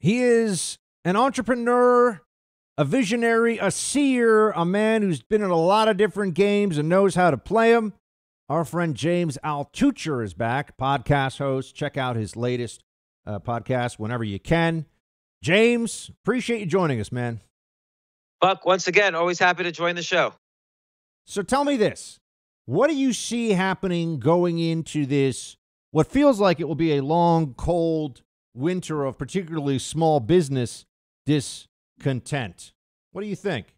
He is an entrepreneur, a visionary, a seer, a man who's been in a lot of different games and knows how to play them. Our friend James Altucher is back, podcast host. Check out his latest podcast whenever you can. James, appreciate you joining us, man. Buck, once again, always happy to join the show. So tell me this. What do you see happening going into this, what feels like it will be a long, cold winter of particularly small business discontent? What do you think?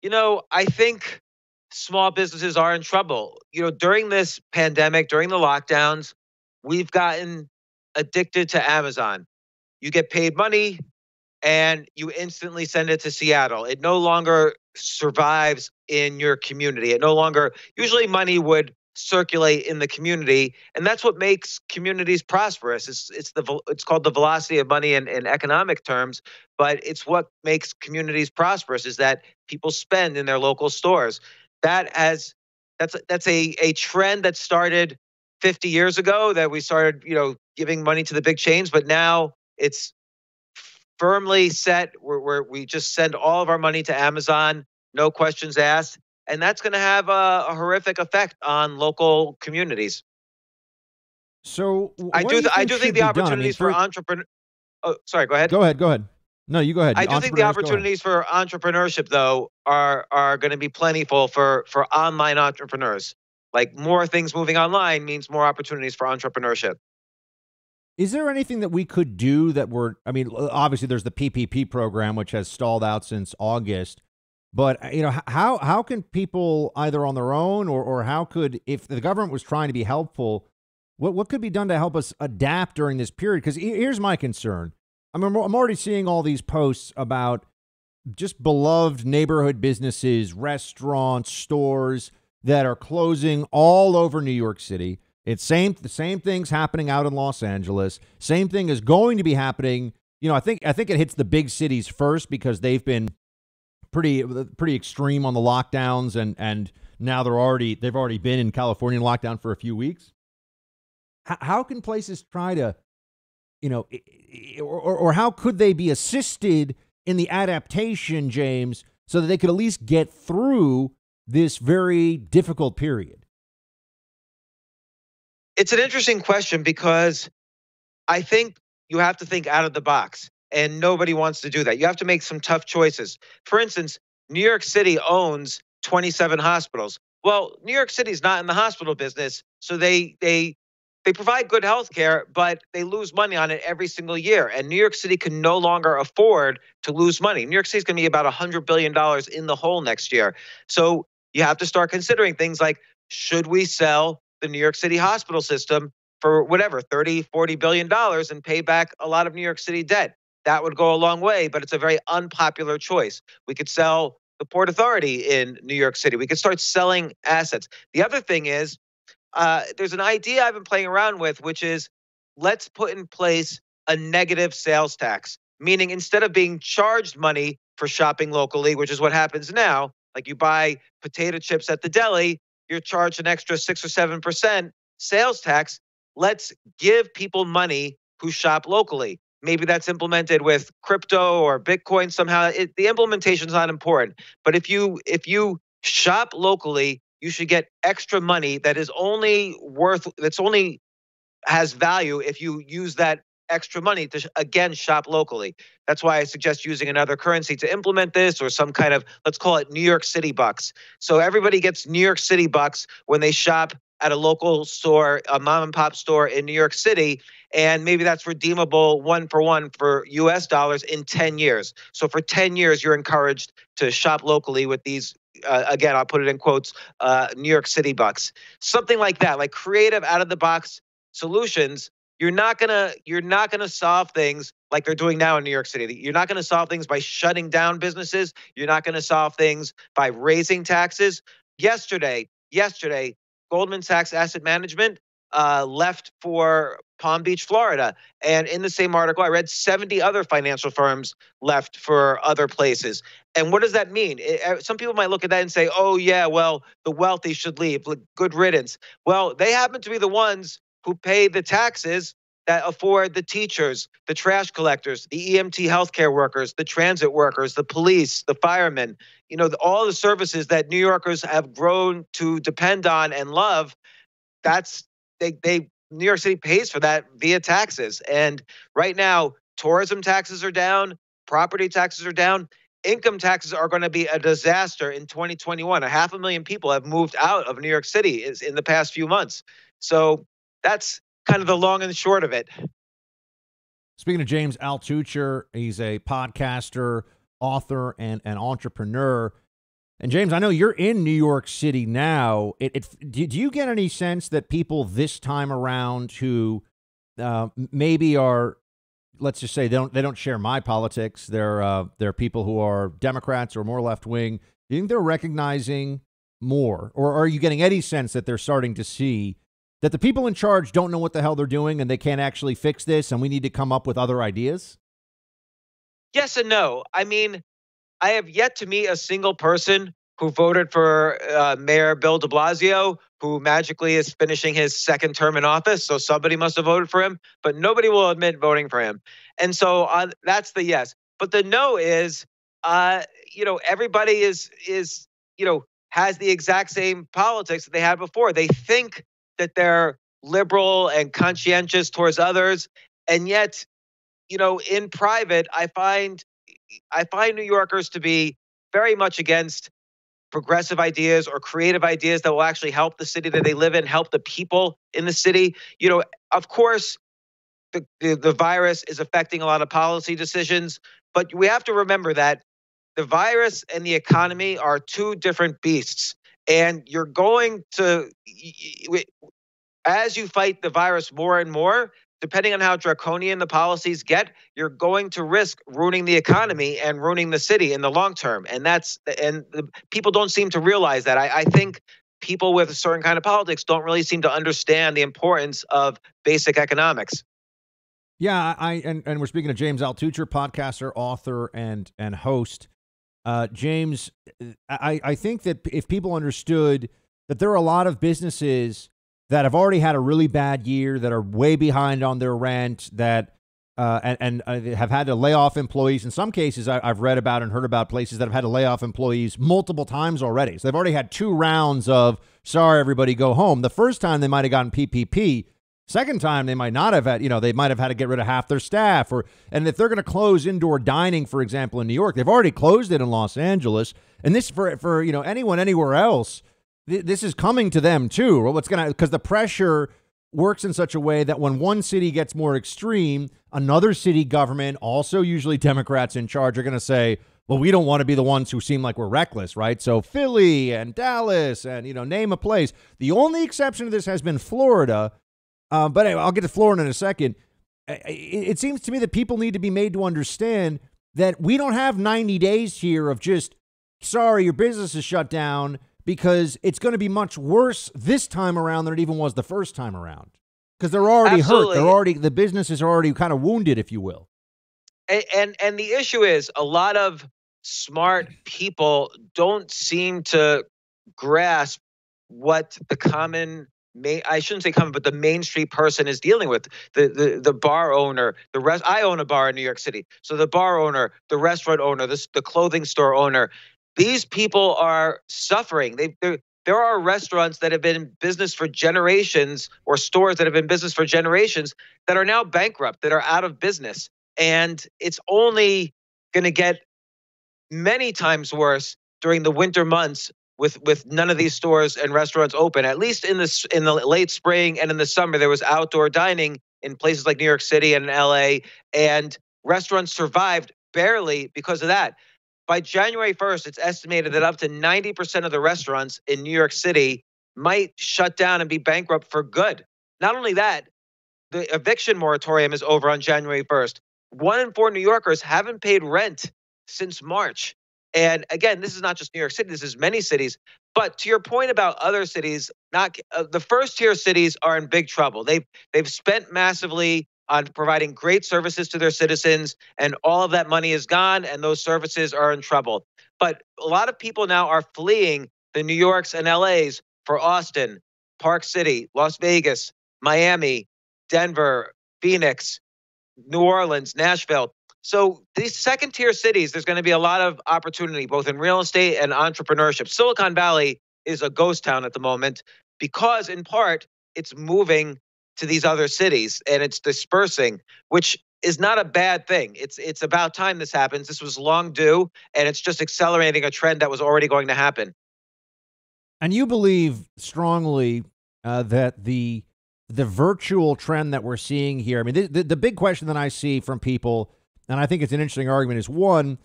You know, I think small businesses are in trouble. You know, during this pandemic, during the lockdowns, we've gotten addicted to Amazon. You get paid money and you instantly send it to Seattle. It no longer survives in your community. It no longer, usually money would circulate in the community, and that's what makes communities prosperous. It's called the velocity of money in economic terms, but it's what makes communities prosperous is that people spend in their local stores. That's a trend that started 50 years ago, that we started, giving money to the big chains, but now it's firmly set where we just send all of our money to Amazon, no questions asked. And that's going to have a horrific effect on local communities. So I do think the opportunities for entrepreneurs. Oh, sorry, go ahead. Go ahead. No, you go ahead. I do think the opportunities for entrepreneurship, though, are going to be plentiful for online entrepreneurs. Like, more things moving online means more opportunities for entrepreneurship. Is there anything that we could do obviously there's the PPP program, which has stalled out since August. But, how can people either on their own or how could, if the government was trying to be helpful, what could be done to help us adapt during this period? Because here's my concern. I'm already seeing all these posts about just beloved neighborhood businesses, restaurants, stores that are closing all over New York City. It's the same thing's happening out in Los Angeles. Same thing is going to be happening. I think it hits the big cities first because they've been pretty extreme on the lockdowns, and now they've already been in California in lockdown for a few weeks. How can places try to, or how could they be assisted in the adaptation, James, so that they could at least get through this very difficult period? It's an interesting question because I think you have to think out of the box. And nobody wants to do that. You have to make some tough choices. For instance, New York City owns 27 hospitals. Well, New York City is not in the hospital business, so they provide good health care, but they lose money on it every single year. And New York City can no longer afford to lose money. New York City is going to be about $100 billion in the hole next year. So you have to start considering things like, should we sell the New York City hospital system for whatever, $30-40 billion and pay back a lot of New York City debt? That would go a long way, but it's a very unpopular choice. We could sell the Port Authority in New York City. We could start selling assets. The other thing is, there's an idea I've been playing around with, which is let's put in place a negative sales tax, meaning instead of being charged money for shopping locally, which is what happens now, like you buy potato chips at the deli, you're charged an extra 6 or 7% sales tax. Let's give people money who shop locally. Maybe that's implemented with crypto or Bitcoin somehow. The implementation is not important. But if you shop locally, you should get extra money that's only has value if you use that extra money to, again, shop locally. That's why I suggest using another currency to implement this, or some kind of, let's call it New York City bucks. So everybody gets New York City bucks when they shop at a local store, a mom and pop store in New York City. And maybe that's redeemable 1-for-1 for US dollars in 10 years. So for 10 years, you're encouraged to shop locally with these, again, I'll put it in quotes, New York City bucks. Something like that, like creative, out of the box solutions. You're not gonna solve things like they're doing now in New York City. You're not gonna solve things by shutting down businesses. You're not gonna solve things by raising taxes. Yesterday, Goldman Sachs Asset Management left for Palm Beach, Florida. And in the same article, I read 70 other financial firms left for other places. And what does that mean? Some people might look at that and say, oh, yeah, well, the wealthy should leave. Good riddance. Well, they happen to be the ones who pay the taxes that afford the teachers, the trash collectors, the EMT healthcare workers, the transit workers, the police, the firemen, all the services that New Yorkers have grown to depend on and love. That's New York City pays for that via taxes. And right now, tourism taxes are down, property taxes are down. Income taxes are going to be a disaster in 2021. 500,000 people have moved out of New York City in the past few months. So that's kind of the long and short of it. Speaking of James Altucher, he's a podcaster, author, and an entrepreneur. And James, I know you're in New York City now. Do you get any sense that people this time around who maybe are, let's just say they don't share my politics, they're people who are Democrats or more left wing, do you think they're recognizing more, or are you getting any sense that they're starting to see that the people in charge don't know what the hell they're doing and they can't actually fix this, and we need to come up with other ideas? Yes and no. I mean, I have yet to meet a single person who voted for Mayor Bill de Blasio, who magically is finishing his second term in office. So somebody must have voted for him, but nobody will admit voting for him. And so that's the yes. But the no is, everybody is has the exact same politics that they had before. They think that they're liberal and conscientious towards others, and yet, in private, I find New Yorkers to be very much against progressive ideas or creative ideas that will actually help the city that they live in, help the people in the city. Of course, the virus is affecting a lot of policy decisions, but we have to remember that the virus and the economy are two different beasts. And you're going to, as you fight the virus more and more, depending on how draconian the policies get, you're going to risk ruining the economy and ruining the city in the long term. And people don't seem to realize that. I think people with a certain kind of politics don't really seem to understand the importance of basic economics. Yeah, and we're speaking of James Altucher, podcaster, author, and host. James, I think that if people understood that there are a lot of businesses that have already had a really bad year, that are way behind on their rent, that and have had to lay off employees. In some cases, I've read about and heard about places that have had to lay off employees multiple times already. So they've already had 2 rounds of, sorry, everybody, go home. The first time they might have gotten PPP. Second time they might not have had, they might have had to get rid of half their staff. And if they're going to close indoor dining, for example, in New York, they've already closed it in Los Angeles. And this for anyone anywhere else, this is coming to them too. Because the pressure works in such a way that when one city gets more extreme, another city government, also usually Democrats in charge, are going to say, well, we don't want to be the ones who seem like we're reckless, right? So Philly and Dallas and, name a place. The only exception to this has been Florida. But anyway, I'll get to Florida in a second. It seems to me that people need to be made to understand that we don't have 90 days here of just, sorry, your business is shut down, because it's going to be much worse this time around than it even was the first time around. Because they're already hurt. The business is already kind of wounded, if you will. And the issue is a lot of smart people don't seem to grasp what the common, I shouldn't say common, but the Main Street person is dealing with. The bar owner, I own a bar in New York City. So the bar owner, the restaurant owner, the clothing store owner, these people are suffering. There are restaurants that have been in business for generations, or stores that have been in business for generations, that are now bankrupt, that are out of business. And it's only going to get many times worse during the winter months with none of these stores and restaurants open. At least in the late spring and in the summer, there was outdoor dining in places like New York City and LA, and restaurants survived barely because of that. By January 1st, it's estimated that up to 90% of the restaurants in New York City might shut down and be bankrupt for good. Not only that, the eviction moratorium is over on January 1st. 1 in 4 New Yorkers haven't paid rent since March. And again, this is not just New York City, this is many cities. But to your point about other cities, the first tier cities are in big trouble. They've spent massively on providing great services to their citizens, and all of that money is gone, and those services are in trouble. But a lot of people now are fleeing the New Yorks and LAs for Austin, Park City, Las Vegas, Miami, Denver, Phoenix, New Orleans, Nashville. So these second-tier cities, there's going to be a lot of opportunity, both in real estate and entrepreneurship. Silicon Valley is a ghost town at the moment because, in part, it's moving to these other cities and it's dispersing, which is not a bad thing. It's about time this happens. This was long due, and it's just accelerating a trend that was already going to happen. And you believe strongly that the virtual trend that we're seeing here, I mean, the big question that I see from people, and I think it's an interesting argument, is one,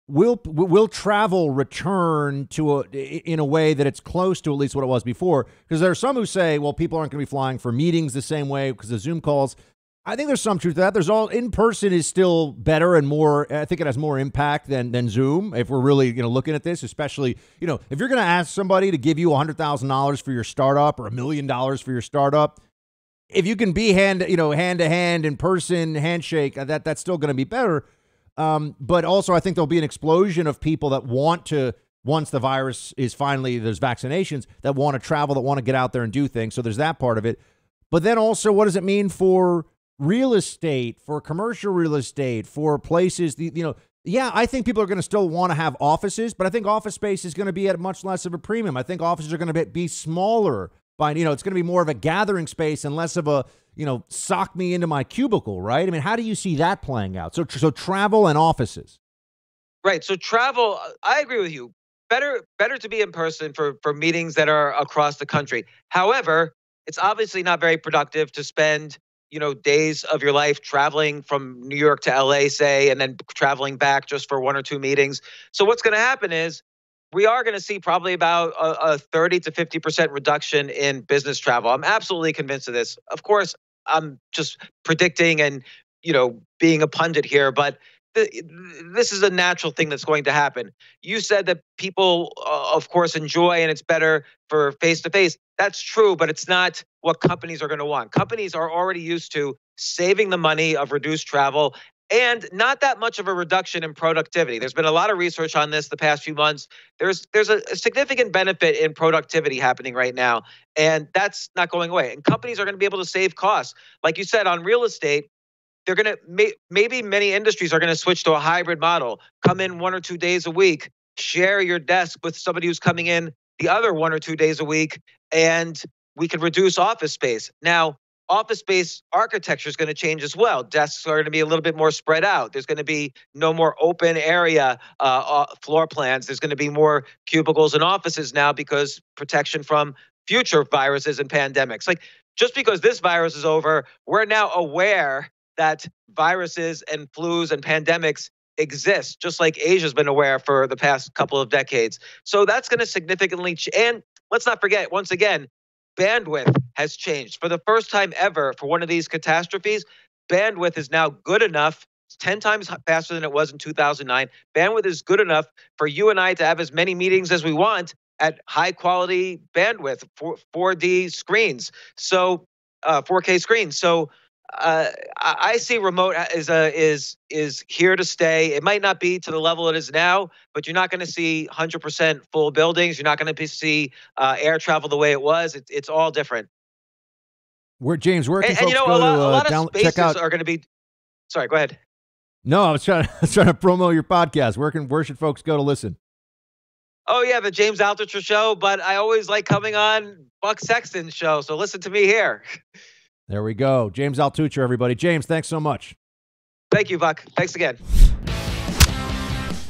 will travel return to in a way that it's close to at least what it was before? Because there are some who say, well, people aren't going to be flying for meetings the same way because of Zoom calls. I think there's some truth to that. There's all in person is still better and more. I think it has more impact than Zoom. If we're really looking at this, especially if you're going to ask somebody to give you $100,000 for your startup or $1 million for your startup, if you can be hand to hand in person handshake, that's still going to be better. But also, I think there'll be an explosion of people that want to, once the virus is finally, there's vaccinations, that want to travel, that want to get out there and do things. So there's that part of it. But then also, what does it mean for real estate, for commercial real estate, for places, yeah, I think people are going to still want to have offices, but I think office space is going to be at much less of a premium. I think offices are going to be smaller. It's going to be more of a gathering space and less of a, sock me into my cubicle, right? I mean, how do you see that playing out? So travel and offices. Right. So travel, I agree with you. Better to be in person for meetings that are across the country. However, it's obviously not very productive to spend days of your life traveling from New York to LA, say, and then traveling back just for one or two meetings. So what's going to happen is we are going to see probably about a 30 to 50% reduction in business travel. I'm absolutely convinced of this. Of course, I'm just predicting and, being a pundit here, but this is a natural thing that's going to happen. You said that people, of course, enjoy and it's better for face-to-face. That's true, but it's not what companies are going to want. Companies are already used to saving the money of reduced travel and not that much of a reduction in productivity. There's been a lot of research on this the past few months. There's a significant benefit in productivity happening right now, and that's not going away. And companies are going to be able to save costs. Like you said, on real estate, they're going to maybe many industries are going to switch to a hybrid model. Come in 1 or 2 days a week, share your desk with somebody who's coming in the other 1 or 2 days a week, and we can reduce office space. Now, office space architecture is going to change as well. Desks are going to be a little bit more spread out. There's going to be no more open area floor plans. There's going to be more cubicles and offices now because protection from future viruses and pandemics. Like, just because this virus is over, we're now aware that viruses and flus and pandemics exist, just like Asia's been aware for the past couple of decades. So that's going to significantly and let's not forget, once again, bandwidth has changed. For the first time ever for one of these catastrophes, bandwidth is now good enough. It's 10 times faster than it was in 2009. Bandwidth is good enough for you and I to have as many meetings as we want at high quality bandwidth, 4D screens. So 4K screens. So I see remote is here to stay. It might not be to the level it is now, but you're not going to see 100% full buildings. You're not going to see air travel the way it was. It's all different. James, where can folks go to a lot of spaces check out? Are going to be. Sorry, go ahead. No, I was trying to promo your podcast. Where should folks go to listen? Oh yeah, the James Altucher Show. But I always like coming on Buck Sexton's show, so listen to me here. There we go. James Altucher, everybody. James, thanks so much. Thank you, Buck. Thanks again.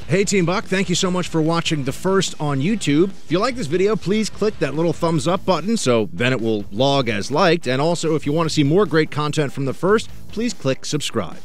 Hey, Team Buck. Thank you so much for watching The First on YouTube. If you like this video, please click that little thumbs up button so then it will log as liked. And also, if you want to see more great content from The First, please click subscribe.